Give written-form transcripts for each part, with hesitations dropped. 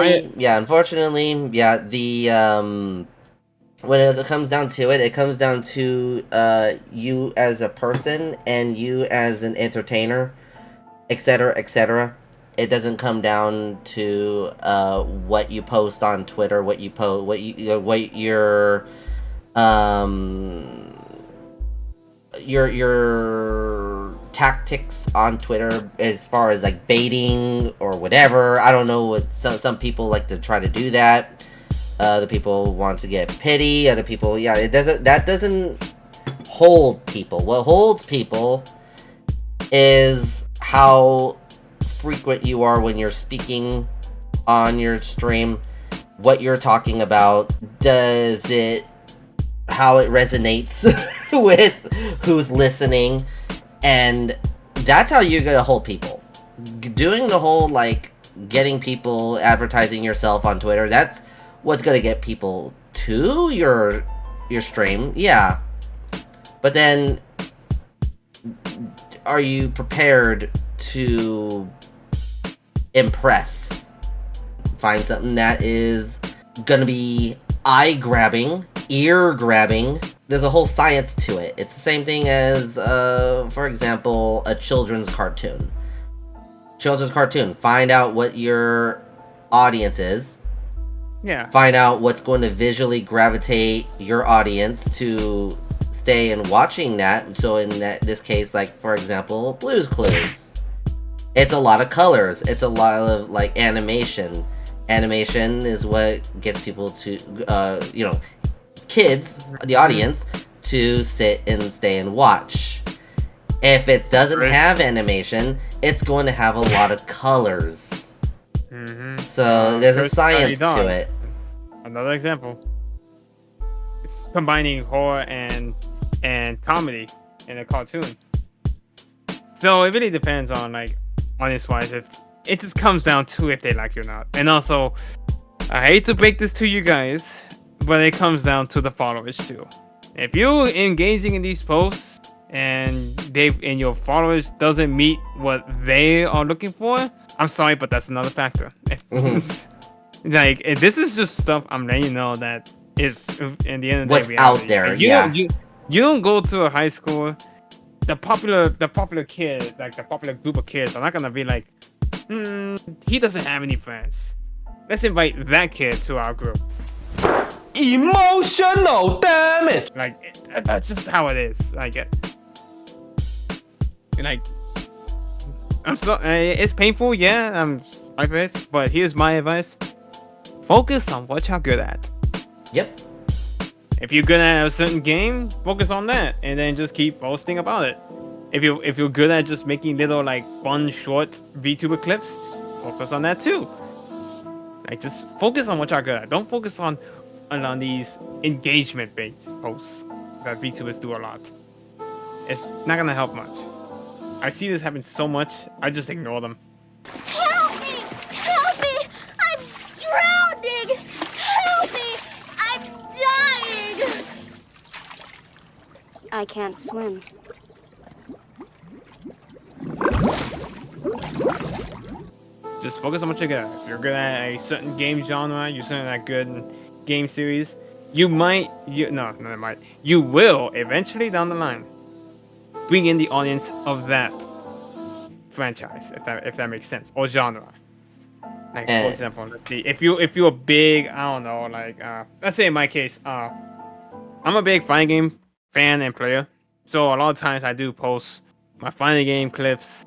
unfortunately, the when it comes down to it comes down to you as a person and you as an entertainer, etc., etc. It doesn't come down to what you post on Twitter, what your tactics on Twitter as far as like baiting or whatever. I don't know what some people like to try to do that. Other people want to get pity. Other people, that doesn't hold people. What holds people is how frequent you are when you're speaking on your stream, what you're talking about, how it resonates with who's listening, and that's how you're gonna hold people. Doing the whole like getting people, advertising yourself on Twitter, that's what's gonna get people to your stream, yeah. But then, are you prepared to impress? Find something that is gonna be eye-grabbing, ear-grabbing. There's a whole science to it. It's the same thing as, for example, a children's cartoon. Find out what your audience is. Yeah. Find out what's going to visually gravitate your audience to stay and watching that. So in this case, like, for example, Blue's Clues. It's a lot of colors. It's a lot of, like, animation. Animation is what gets people to, kids, the audience, to sit and stay and watch. If it doesn't have animation, it's going to have a lot of colors. Mm-hmm. So there's a science to it. Another example. It's combining horror and comedy in a cartoon. So it really depends on, like, audience-wise, if it just comes down to if they like you or not. And also, I hate to break this to you guys, but it comes down to the followers too. If you're engaging in these posts and your followers doesn't meet what they are looking for, I'm sorry, but that's another factor. Mm-hmm. Like, this is just stuff I'm letting you know that is, in the end of the what's day, out there. You don't go to a high school. The popular kid, like the popular group of kids, are not gonna be like, he doesn't have any friends. Let's invite that kid to our group. Emotional damage. Like, that's just how it is. I'm so it's painful, yeah. I'm sorry for this, but here's my advice: focus on what you're good at. Yep. If you're good at a certain game, focus on that, and then just keep posting about it. If you're good at just making little, like, fun short VTuber clips, focus on that too. Like, just focus on what you're good at. Don't focus on these engagement-based posts that VTubers do a lot. It's not gonna help much. I see this happen so much, I just ignore them. Help me! Help me! I'm drowning! Help me! I'm dying! I can't swim. Just focus on what you're good at. If you're good at a certain game genre, you're certain at good game series, you will eventually down the line bring in the audience of that franchise, if that makes sense, or genre. Like, for example, let's see, if you're a big, I don't know, like, let's say in my case, I'm a big fighting game fan and player, so a lot of times I do post my fighting game clips,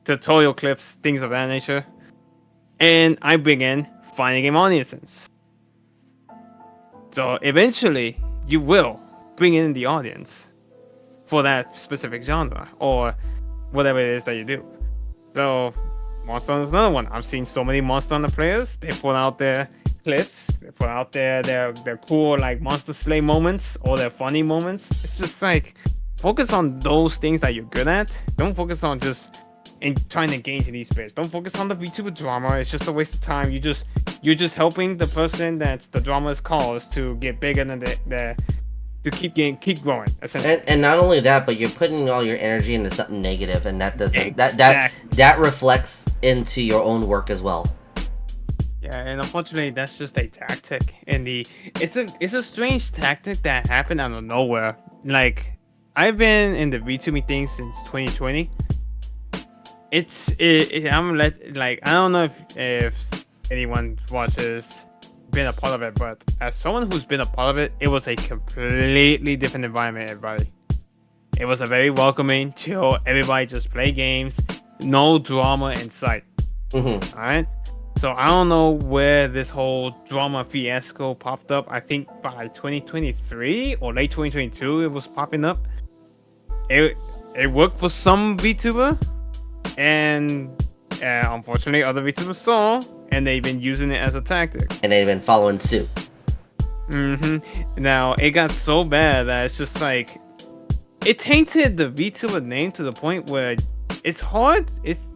tutorial clips, things of that nature, and I bring in fighting game audiences. So eventually, you will bring in the audience for that specific genre or whatever it is that you do. So Monster Hunter is another one. I've seen so many Monster Hunter players. They put out their clips. They put out their cool, like, monster slay moments or their funny moments. It's just like, focus on those things that you're good at. Don't focus on just trying to engage in these spirits. Don't focus on the VTuber drama. It's just a waste of time. You're just helping the person that's the drama's cause to get bigger than to keep growing. And not only that, but you're putting all your energy into something negative, and that doesn't that reflects into your own work as well. Yeah, and unfortunately, that's just a tactic. And it's a strange tactic that happened out of nowhere. Like, I've been in the VTubing thing since 2020. I don't know if anyone watches been a part of it, but as someone who's been a part of it, it was a completely different environment. Everybody, it was a very welcoming, chill. Everybody just play games, no drama in sight. Mm-hmm. All right. So I don't know where this whole drama fiasco popped up. I think by 2023 or late 2022, it was popping up. It worked for some VTuber, and unfortunately, other VTubers saw, and they've been using it as a tactic. And they've been following suit. Now it got so bad that it's just like it tainted the VTuber name to the point where it's hard. It's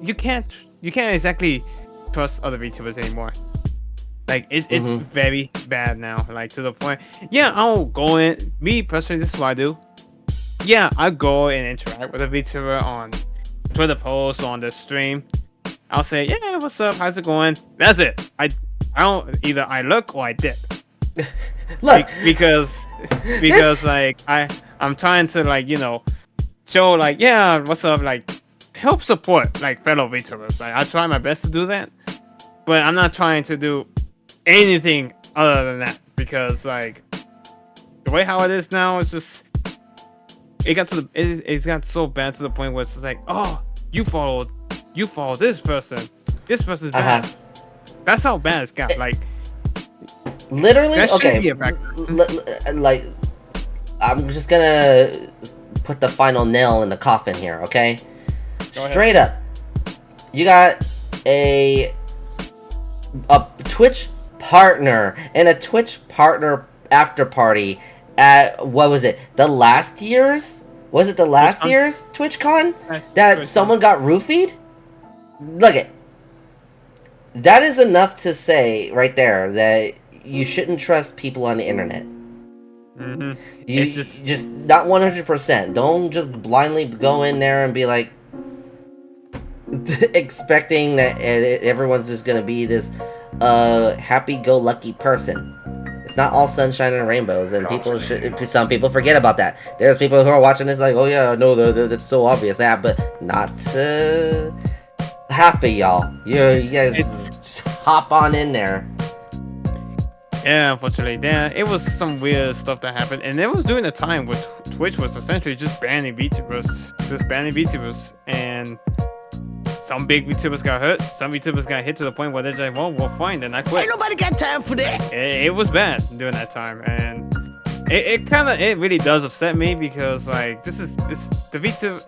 you can't exactly trust other VTubers anymore. Like it's very bad now. Like to the point. Yeah, I'll go in. Me personally, this is what I do. Yeah, I go and interact with a VTuber on Twitter posts on the stream. I'll say, yeah, what's up? How's it going? That's it. I don't either. I look or I dip. Look, because like I'm trying to like show like yeah what's up, like help support like fellow VTubers. Like I try my best to do that, but I'm not trying to do anything other than that because like the way how it is now is just it's got so bad to the point where it's just like, oh, you follow this person. This person's bad. That's how bad it's got. Like literally, that okay. Be a factor. Like, I'm just gonna put the final nail in the coffin here, okay? Straight up, you got a Twitch partner and a Twitch partner after party at what was it? The last year's? Was it the last year's TwitchCon that someone got roofied? Look it. That is enough to say right there that you shouldn't trust people on the internet. You just not 100%. Don't just blindly go in there and be like expecting that everyone's just gonna be this happy-go-lucky person. It's not all sunshine and rainbows, and some people forget about that. There's people who are watching this like, oh yeah, no, that's so obvious that, but not half of y'all. You guys just hop on in there. Yeah, unfortunately, it was some weird stuff that happened, and it was during the time where Twitch was essentially just banning VTubers, and some big VTubers got hurt, some VTubers got hit to the point where they're like, well, fine, then I quit. Ain't nobody got time for that. It was bad during that time, and it really does upset me because like this the VTuber.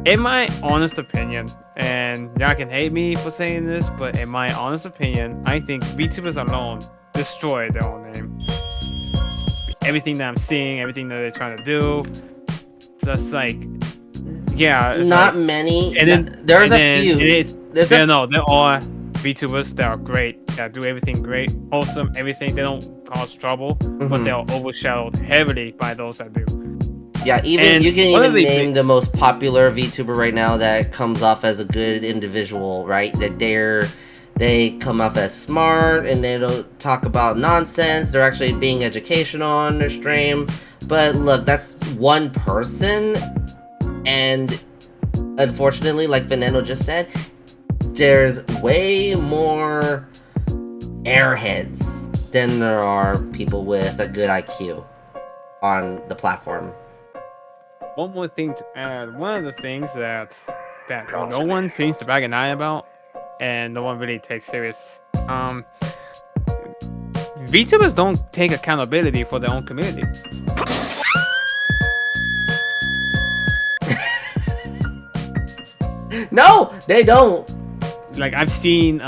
In my honest opinion, and y'all can hate me for saying this, but in my honest opinion, I think VTubers alone destroy their own name. Everything that I'm seeing, everything that they're trying to do, it's just like, yeah. Not like, many. And then there's a few. There are VTubers that are great, that do everything great, wholesome, everything. They don't cause trouble, but they are overshadowed heavily by those that do. Yeah, you can even name the most popular VTuber right now that comes off as a good individual, right? That they come off as smart and they don't talk about nonsense. They're actually being educational on their stream. But look, that's one person, and unfortunately, like Veneno just said, there's way more airheads than there are people with a good IQ on the platform. One more thing to add. One of the things that no one seems to bag an eye about, and no one really takes serious. VTubers don't take accountability for their own community. No, they don't. Like I've seen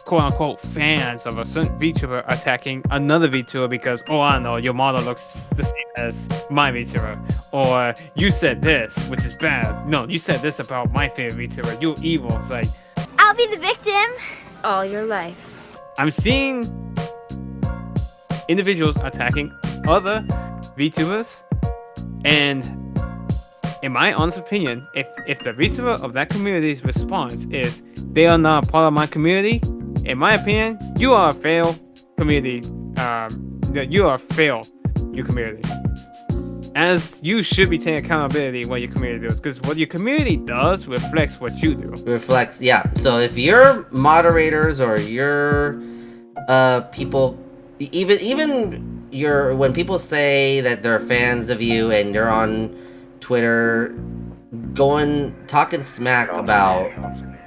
quote unquote fans of a certain VTuber attacking another VTuber because, oh, I don't know, your model looks the same as my VTuber, or you said this, which is bad. No, you said this about my favorite VTuber. You're evil. It's like, I'll be the victim all your life. I'm seeing individuals attacking other VTubers, and in my honest opinion, if the VTuber of that community's response is they are not part of my community, in my opinion, you are a failed community. You are a failed your community. As you should be taking accountability what your community does, because what your community does reflects what you do. Reflects, yeah. So if your moderators or your people, even your when people say that they're fans of you and they're on Twitter talking smack about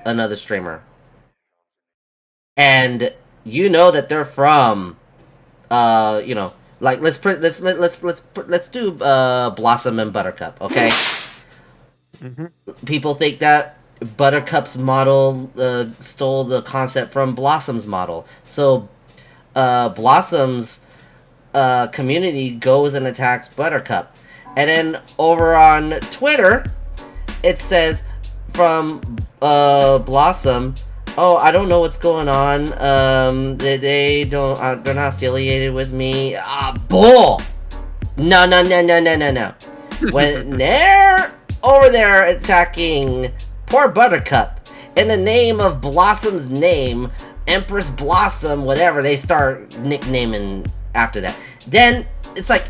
another streamer, and you know that they're from like let's do Blossom and Buttercup, okay? People think that Buttercup's model stole the concept from Blossom's model, so Blossom's community goes and attacks Buttercup, and then over on Twitter it says from Blossom, oh, I don't know what's going on. They don't. They're not affiliated with me. Bull. No. When they're over there attacking poor Buttercup in the name of Blossom's name, Empress Blossom, whatever, they start nicknaming after that. Then it's like,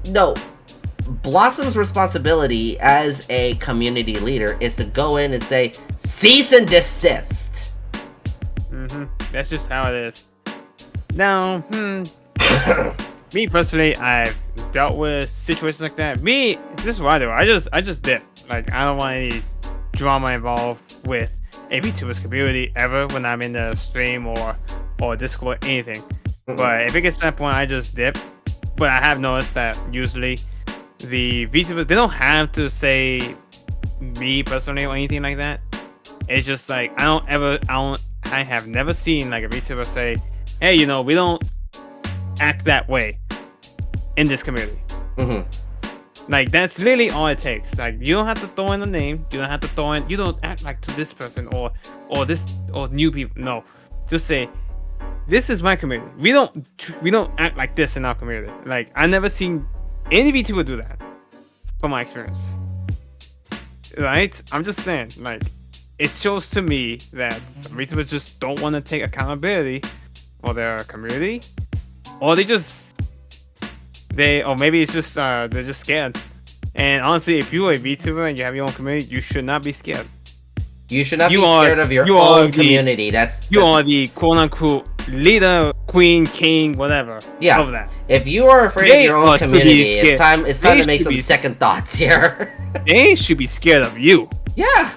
no. Blossom's responsibility as a community leader is to go in and say, cease and desist. That's just how it is. Now, me personally, I've dealt with situations like that. This is what I do. I just dip. Like, I don't want any drama involved with a VTubers community ever when I'm in the stream or Discord, anything. But if it gets to that point, I just dip. But I have noticed that usually the VTubers, they don't have to say me personally or anything like that. It's just like, I have never seen like a VTuber say, hey, we don't act that way in this community. Like, that's literally all it takes. Like, you don't have to throw in a name. You don't act like to this person or new people. No, just say, this is my community. We don't act like this in our community. Like, I never seen any VTuber do that from my experience. Right? I'm just saying, like, it shows to me that some VTubers just don't want to take accountability for their community, or maybe it's just they're just scared. And honestly, if you're a VTuber and you have your own community, you should not be scared. You should not be scared of your own community. You are the quote-unquote leader, queen, king, whatever. Yeah. Of that. If you are afraid of your own community, it's time to make some second thoughts here. They should be scared of you. Yeah.